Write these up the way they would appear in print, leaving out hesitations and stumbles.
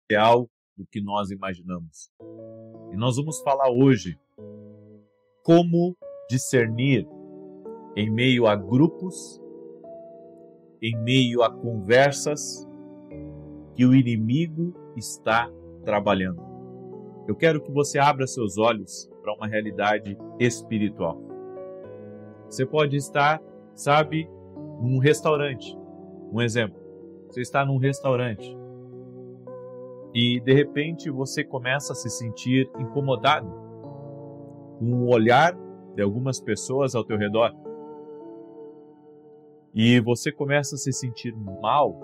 real do que nós imaginamos. E nós vamos falar hoje como discernir em meio a grupos, em meio a conversas que o inimigo está trabalhando. Eu quero que você abra seus olhos para uma realidade espiritual. Você pode estar, num restaurante. Um exemplo, você está num restaurante e de repente você começa a se sentir incomodado com o olhar de algumas pessoas ao teu redor. E você começa a se sentir mal,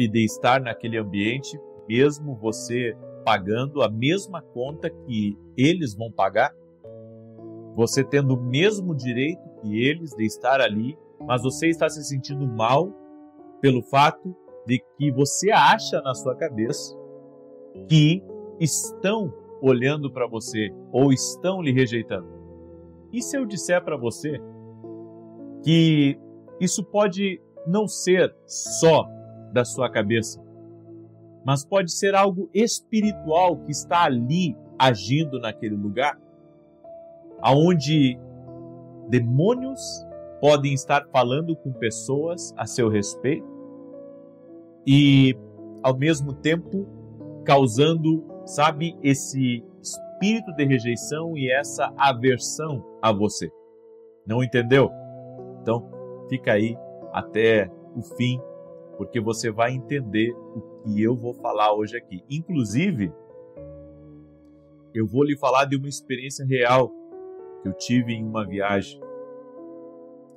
de estar naquele ambiente, mesmo você pagando a mesma conta que eles vão pagar, você tendo o mesmo direito que eles de estar ali, mas você está se sentindo mal pelo fato de que você acha na sua cabeça que estão olhando para você ou estão lhe rejeitando. E se eu disser para você que isso pode não ser só da sua cabeça, mas pode ser algo espiritual que está ali agindo naquele lugar, aonde demônios podem estar falando com pessoas a seu respeito e, ao mesmo tempo, causando, esse espírito de rejeição e essa aversão a você. Não entendeu? Então, fica aí até o fim, porque você vai entender o que eu vou falar hoje aqui. Inclusive, eu vou lhe falar de uma experiência real que eu tive em uma viagem,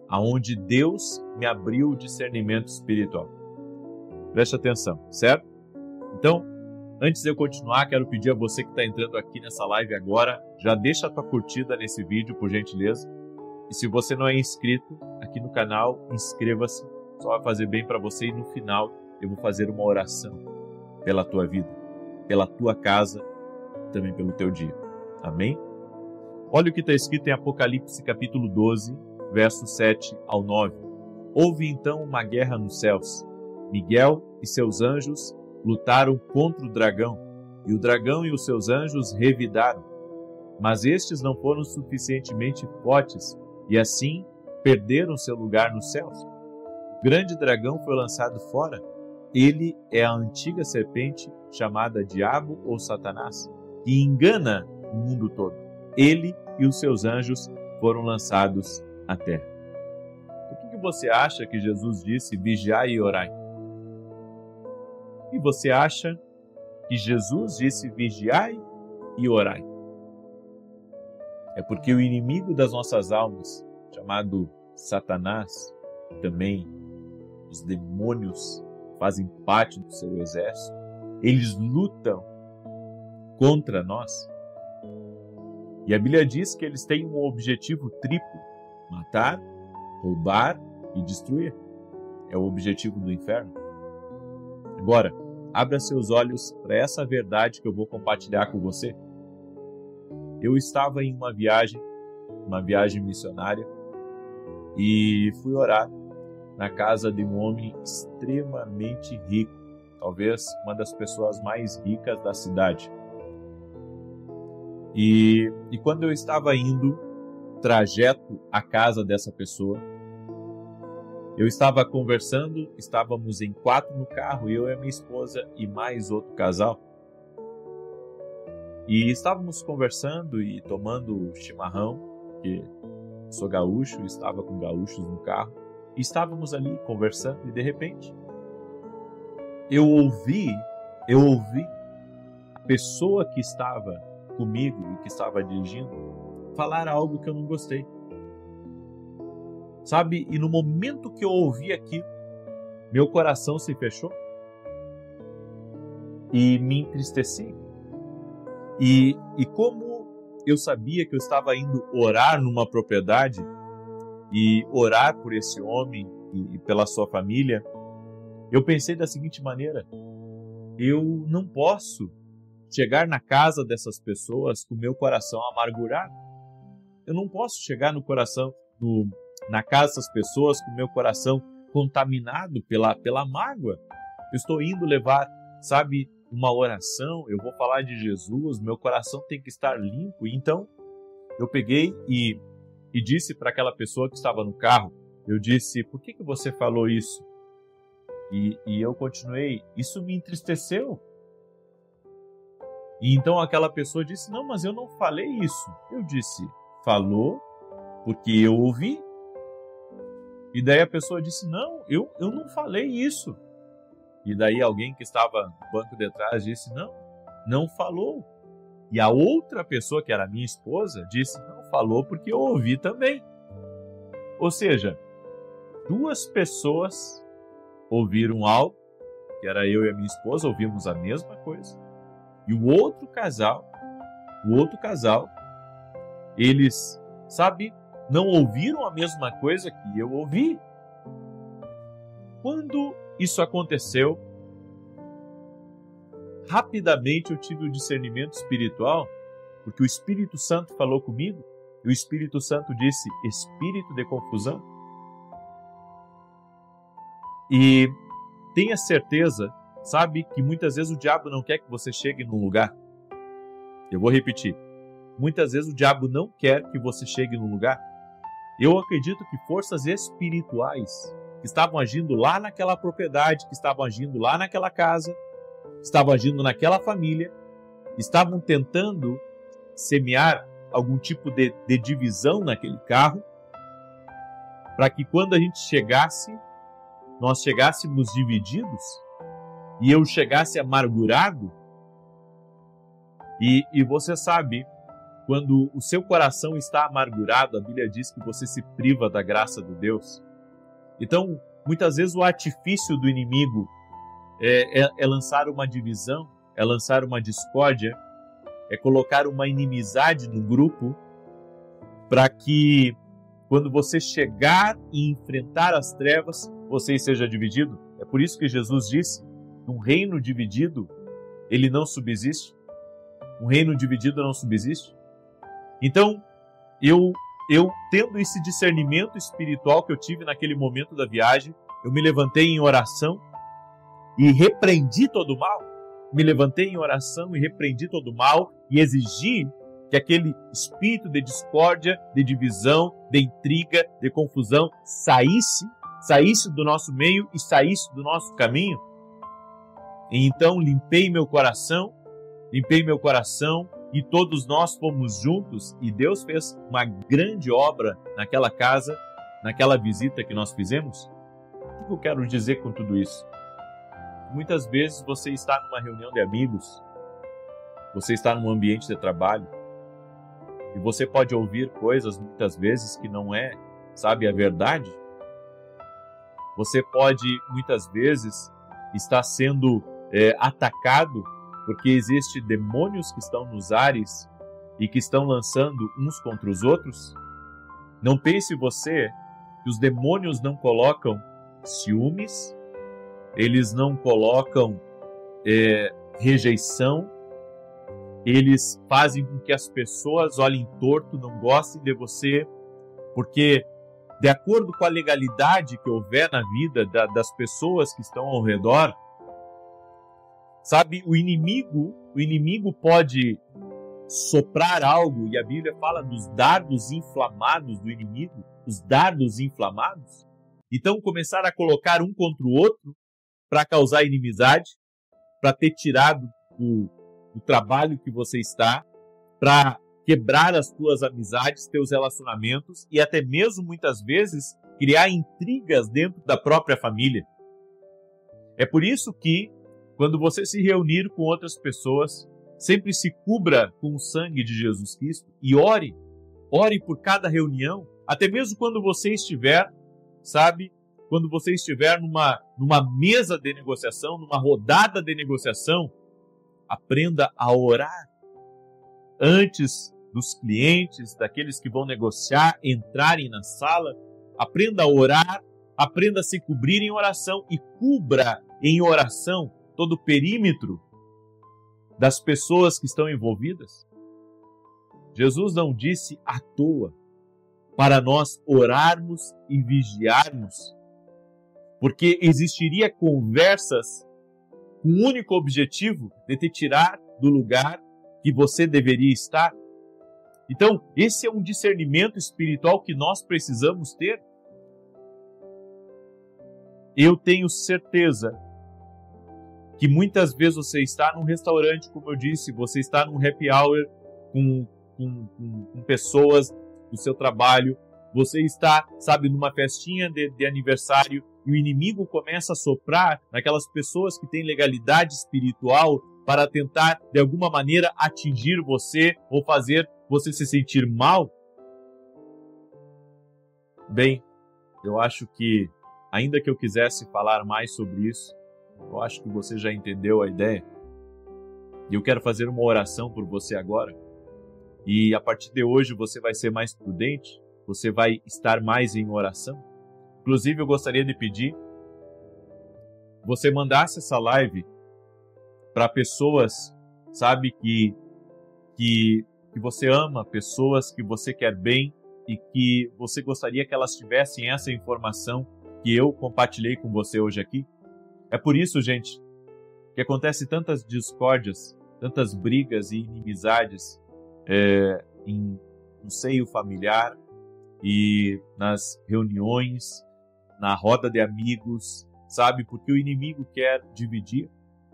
aonde Deus me abriu o discernimento espiritual. Preste atenção, certo? Então, antes de eu continuar, quero pedir a você que está entrando aqui nessa live agora, já deixa a tua curtida nesse vídeo, por gentileza. E se você não é inscrito aqui no canal, inscreva-se. Só vai fazer bem para você e no final eu vou fazer uma oração pela tua vida, pela tua casa e também pelo teu dia. Amém? Olha o que está escrito em Apocalipse capítulo 12, versos 7 ao 9. Houve então uma guerra nos céus. Miguel e seus anjos lutaram contra o dragão, e o dragão e os seus anjos revidaram. Mas estes não foram suficientemente fortes, e assim perderam seu lugar nos céus. O grande dragão foi lançado fora. Ele é a antiga serpente chamada Diabo ou Satanás, que engana o mundo todo. Ele e os seus anjos foram lançados à terra. Por que você acha que Jesus disse vigiai e orai? E você acha que Jesus disse vigiai e orai? É porque o inimigo das nossas almas, chamado Satanás, também os demônios fazem parte do seu exército, eles lutam contra nós. E a Bíblia diz que eles têm um objetivo triplo: matar, roubar e destruir. É o objetivo do inferno. Agora, abra seus olhos para essa verdade que eu vou compartilhar com você. Eu estava em uma viagem missionária, e fui orar na casa de um homem extremamente rico, talvez uma das pessoas mais ricas da cidade. E quando eu estava indo trajeto à casa dessa pessoa, eu estava conversando, estávamos em 4 no carro, eu e a minha esposa e mais outro casal. E estávamos conversando e tomando chimarrão, porque sou gaúcho e estava com gaúchos no carro. E estávamos ali conversando e de repente eu ouvi a pessoa que estava comigo e que estava dirigindo falar algo que eu não gostei. E no momento que eu ouvi aquilo, meu coração se fechou e me entristeci. E como eu sabia que eu estava indo orar numa propriedade e orar por esse homem e pela sua família, eu pensei da seguinte maneira: eu não posso chegar na casa dessas pessoas com meu coração amargurado. Eu não posso chegar na casa dessas pessoas com meu coração contaminado pela mágoa. Eu estou indo levar, uma oração, eu vou falar de Jesus, meu coração tem que estar limpo. Então, eu peguei e disse para aquela pessoa que estava no carro, eu disse, por que você falou isso? E eu continuei, isso me entristeceu. E então aquela pessoa disse, não, mas eu não falei isso. Eu disse, falou porque eu ouvi. E daí a pessoa disse, não, eu não falei isso. E daí alguém que estava no banco de trás disse, não falou. E a outra pessoa, que era minha esposa, disse, não falou porque eu ouvi também. Ou seja, duas pessoas ouviram algo, que era eu e a minha esposa, ouvimos a mesma coisa. E o outro casal, eles, não ouviram a mesma coisa que eu ouvi. Quando isso aconteceu, rapidamente eu tive o discernimento espiritual, porque o Espírito Santo falou comigo, e o Espírito Santo disse, espírito de confusão. E tenha certeza, que muitas vezes o diabo não quer que você chegue num lugar. Eu vou repetir. Muitas vezes o diabo não quer que você chegue num lugar. Eu acredito que forças espirituais que estavam agindo lá naquela propriedade, que estavam agindo lá naquela casa, estavam agindo naquela família, estavam tentando semear algum tipo de divisão naquele carro, para que quando a gente chegasse, nós chegássemos divididos, e eu chegasse amargurado. E você sabe, quando o seu coração está amargurado, a Bíblia diz que você se priva da graça de Deus. Então, muitas vezes o artifício do inimigo é lançar uma divisão, é lançar uma discórdia, é colocar uma inimizade no grupo, para que quando você chegar e enfrentar as trevas, você seja dividido. É por isso que Jesus disse, um reino dividido, ele não subsiste. Um reino dividido não subsiste. Então, eu tendo esse discernimento espiritual que eu tive naquele momento da viagem, eu me levantei em oração e repreendi todo o mal. Me levantei em oração e repreendi todo o mal e exigi que aquele espírito de discórdia, de divisão, de intriga, de confusão saísse do nosso meio e saísse do nosso caminho. E então limpei meu coração e todos nós fomos juntos e Deus fez uma grande obra naquela casa, naquela visita que nós fizemos. O que eu quero dizer com tudo isso? Muitas vezes você está numa reunião de amigos, você está num ambiente de trabalho e você pode ouvir coisas muitas vezes que não é, a verdade. Você pode muitas vezes estar sendo atacado porque existem demônios que estão nos ares e que estão lançando uns contra os outros. Não pense você que os demônios não colocam ciúmes, eles não colocam rejeição, eles fazem com que as pessoas olhem torto, não gostem de você, porque de acordo com a legalidade que houver na vida das pessoas que estão ao redor, o inimigo pode soprar algo, e a Bíblia fala dos dardos inflamados do inimigo, os dardos inflamados. Então começar a colocar um contra o outro para causar inimizade, para ter tirado o trabalho que você está, para quebrar as tuas amizades, teus relacionamentos e até mesmo muitas vezes criar intrigas dentro da própria família. É por isso que quando você se reunir com outras pessoas, sempre se cubra com o sangue de Jesus Cristo e ore por cada reunião, até mesmo quando você estiver, quando você estiver numa mesa de negociação, numa rodada de negociação, aprenda a orar antes dos clientes, daqueles que vão negociar, entrarem na sala. Aprenda a orar, aprenda a se cobrir em oração e cubra em oração todo o perímetro das pessoas que estão envolvidas. Jesus não disse à toa para nós orarmos e vigiarmos, porque existiria conversas com o único objetivo de te tirar do lugar que você deveria estar. Então, esse é um discernimento espiritual que nós precisamos ter. Eu tenho certeza que muitas vezes você está num restaurante, como eu disse, você está num happy hour com pessoas do seu trabalho, você está, numa festinha de aniversário, e o inimigo começa a soprar naquelas pessoas que têm legalidade espiritual para tentar, de alguma maneira, atingir você ou fazer você se sentir mal. Bem, eu acho que, ainda que eu quisesse falar mais sobre isso, eu acho que você já entendeu a ideia. E eu quero fazer uma oração por você agora. E a partir de hoje você vai ser mais prudente, você vai estar mais em oração. Inclusive, eu gostaria de pedir que você mandasse essa live para pessoas, que você ama, pessoas que você quer bem e que você gostaria que elas tivessem essa informação que eu compartilhei com você hoje aqui. É por isso, gente, que acontece tantas discórdias, tantas brigas e inimizades no seio familiar e nas reuniões, na roda de amigos, porque o inimigo quer dividir,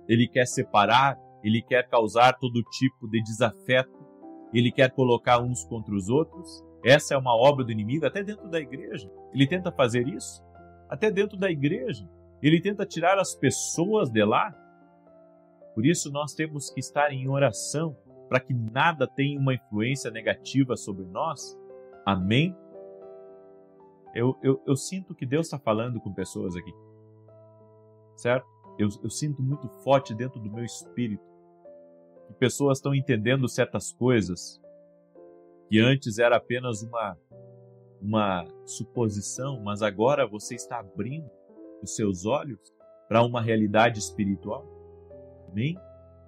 ele quer separar, ele quer causar todo tipo de desafeto, ele quer colocar uns contra os outros. Essa é uma obra do inimigo, até dentro da igreja. Ele tenta fazer isso, até dentro da igreja. Ele tenta tirar as pessoas de lá. Por isso nós temos que estar em oração para que nada tenha uma influência negativa sobre nós. Amém? Eu sinto que Deus está falando com pessoas aqui, certo? Eu sinto muito forte dentro do meu espírito que pessoas estão entendendo certas coisas que antes era apenas uma suposição, mas agora você está abrindo os seus olhos para uma realidade espiritual. Amém?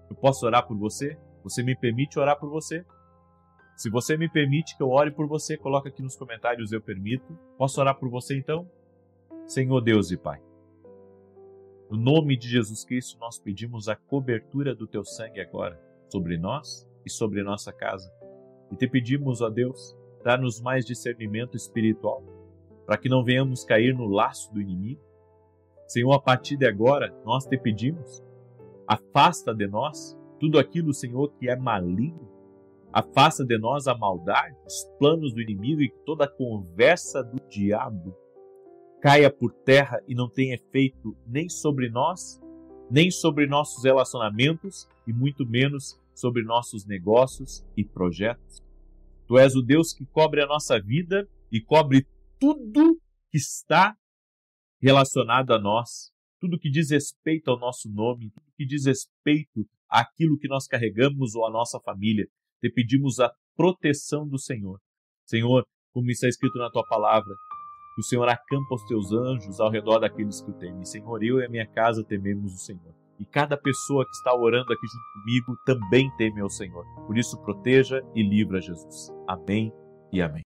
Eu posso orar por você? Você me permite orar por você? Se você me permite que eu ore por você, coloca aqui nos comentários, eu permito. Posso orar por você então? Senhor Deus e Pai, no nome de Jesus Cristo, nós pedimos a cobertura do Teu sangue agora sobre nós e sobre nossa casa. E te pedimos, ó Deus, dá-nos mais discernimento espiritual, para que não venhamos cair no laço do inimigo. Senhor, a partir de agora, nós te pedimos, afasta de nós tudo aquilo, Senhor, que é maligno. Afasta de nós a maldade, os planos do inimigo e que toda a conversa do diabo caia por terra e não tenha efeito nem sobre nós, nem sobre nossos relacionamentos e muito menos sobre nossos negócios e projetos. Tu és o Deus que cobre a nossa vida e cobre tudo que está relacionado a nós, tudo que diz respeito ao nosso nome, tudo que diz respeito àquilo que nós carregamos ou à nossa família. Te pedimos a proteção do Senhor. Senhor, como está escrito na Tua palavra, que o Senhor acampa os Teus anjos ao redor daqueles que o temem. Senhor, eu e a minha casa tememos o Senhor. E cada pessoa que está orando aqui junto comigo também teme ao Senhor. Por isso, proteja e livra Jesus. Amém e amém.